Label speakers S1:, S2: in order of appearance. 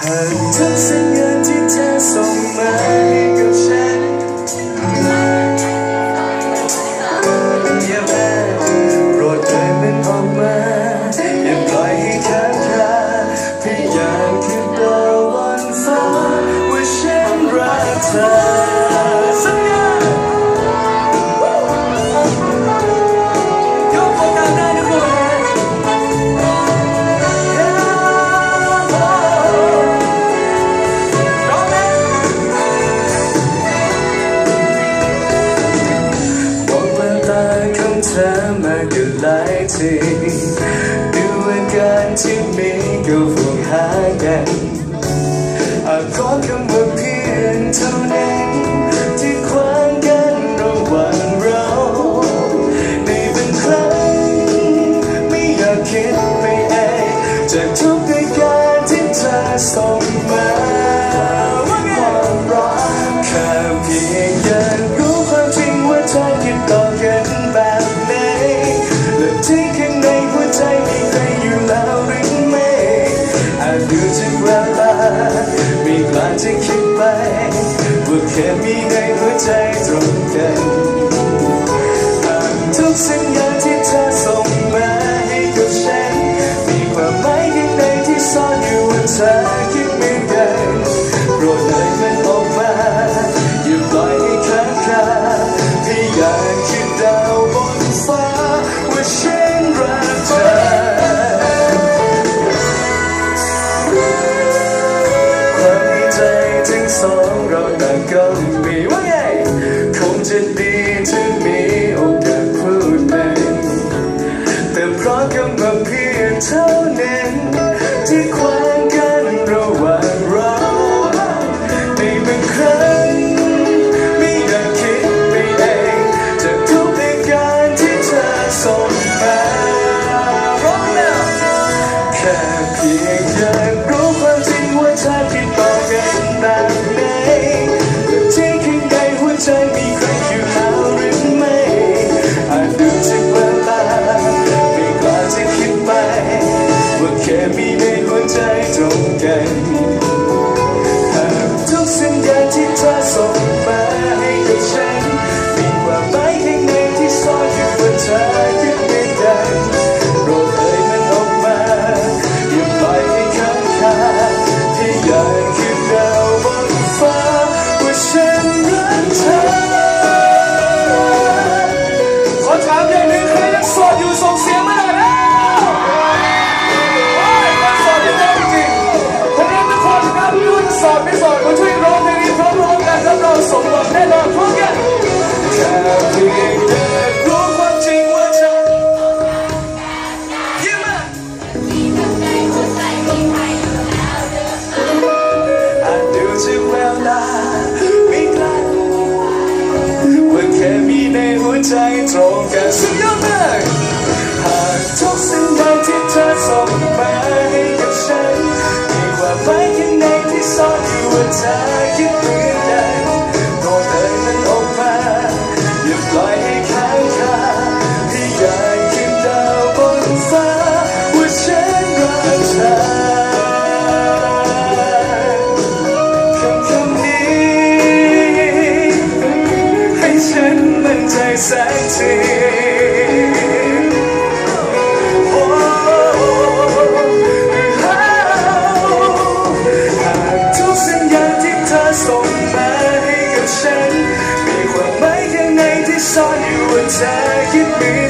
S1: หากทุกสัญญาณที่เธอส่งมาให้กับฉันอย่าแพ้โปรดเอ่ยมันออกมาอย่าปล่อยให้ค้างคาพยายามขึ้นดาวบนฟ้าว่าฉันรักเธอสัญญายกโอกาสได้ทุกคนเธอมากันหลายทีดูอาการที่มีก็ห่วงหากันอาจขอคำว่าเพียงเท่านั้นที่ขวางกันระหว่างเราในบางครั้งไม่อยากคิดไปเองจากทุกอาการที่เธอส่งมาความรักแค่เพียงอยากรู้ความจริงว่าเธอคิดต่อกันแบบที่ข้างในหัวใจมีใครอยู่แล้วหรือไม่อาจดูจากเวลาไม่กล้าจะคิดไปว่าแค่มีในหัวใจตรงกันทุกสัญญาที่เธอส่งมาให้กับฉันมีความหมายข้างในที่ซ่อนอยู่ว่าเธอคิดเหมือนกันโปรดเลยมันออกมาอย่าปล่อยให้ค้างคาให้อยากคิดดาวบนฟ้าว่าฉันรักเธอความในใจทั้งสองเราต่างก็มีว่าไงคงจะดีถ้ามีโอกาสพูดไปแต่เพราะคำว่าเพียงเท่านั้นที่ขวางกันระหว่างเราในบางครั้งไม่อยากคิดไปเองจากทุกเหตุการณ์ที่เธอส่งมาแค่เพียงอยากรู้ความจริงว่าเธอคิดต่อกันแบบไหนและที่ข้างในหัวใจมีใครอยู่แล้วหรือไม่อาจดูจากเวลาไม่กล้าจะคิดไปว่าแค่มีในหัวใจตรงกันหากทุกสัญญาที่เธอส่งมาให้กับฉันมีความหมายข้างในที่ซ่อนอยู่ว่าเธอคิดเหมือนกันโปรดเอ่ยมันออกมาอย่าปล่อยให้ค้างคาที่อยากขึ้นดาวบนฟ้าว่าฉันรักเธอขอถามอย่างหนึ่งใครยังโสดอยู่ส่งเสียงมาหน่อยนะโสดยังไงจริงคนนี้ทุกคนครับรุ่นโสดไม่โสดมาช่วยร้องเพลงนี้พร้อมๆกันรับรองสมหวังแน่นอนพร้อมกันแค่เพียงได้รู้ความจริงว่าเธอยิ้มอาจดูจากแววตาไม่กล้าว่าแค่มีในหัวใจตรงกันสุดยอดเลยหากทุกสัญญาที่เธอส่งมาให้กับฉันมีความหมายข้างในที่ซ่อนอยู่ว่าเธอคิดเหมือนกันโปรดเอ่ยมันออกมาอย่าปล่อยให้ค้างคาให้อยากขึ้นดาวบนฟ้าว่าฉันรักเธอคำนี้ให้ฉันมั่นใจสักทีส่งมาให้กับฉันมีความหมายข้างในที่ซ่อนอยู่ว่าเธอคิดเหมือน